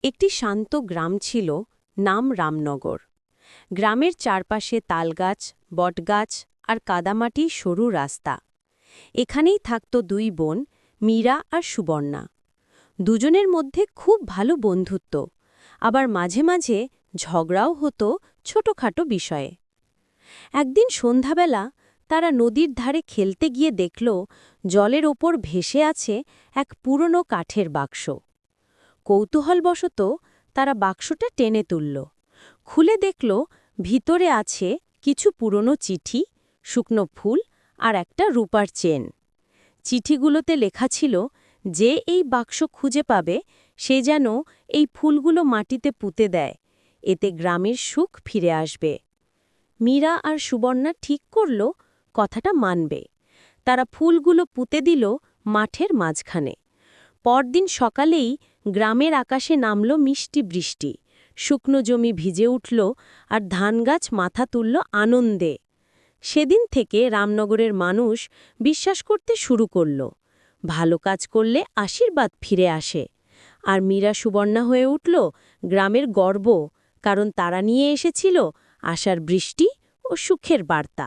একটি শান্ত গ্রাম ছিল, নাম রামনগর। গ্রামের চারপাশে তালগাছ, বটগাছ আর কাদামাটির সরু রাস্তা। এখানেই থাকত দুই বোন, মীরা আর সুবর্ণা। দুজনের মধ্যে খুব ভালো বন্ধুত্ব, আবার মাঝে মাঝে ঝগড়াও হতো ছোটখাটো বিষয়ে। একদিন সন্ধ্যাবেলা তারা নদীর ধারে খেলতে গিয়ে দেখল জলের ওপর ভেসে আছে এক পুরনো কাঠের বাক্স। কৌতূহলবশত তারা বাক্সটা টেনে তুলল। খুলে দেখল ভিতরে আছে কিছু পুরনো চিঠি, শুকনো ফুল আর একটা রূপার চেন। চিঠিগুলোতে লেখা ছিল, যে এই বাক্স খুঁজে পাবে সে যেন এই ফুলগুলো মাটিতে পুঁতে দেয়, এতে গ্রামের সুখ ফিরে আসবে। মীরা আর সুবর্ণা ঠিক করল কথাটা মানবে। তারা ফুলগুলো পুঁতে দিল মাঠের মাঝখানে। পরদিন সকালেই গ্রামের আকাশে নামল মিষ্টি বৃষ্টি, শুকনো জমি ভিজে উঠল আর ধানগাছ মাথা তুলল আনন্দে। সেদিন থেকে রামনগরের মানুষ বিশ্বাস করতে শুরু করল, ভালো কাজ করলে আশীর্বাদ ফিরে আসে। আর মীরা সুবর্ণা হয়ে উঠল গ্রামের গর্ব, কারণ তারা নিয়ে এসেছিল আশার বৃষ্টি ও সুখের বার্তা।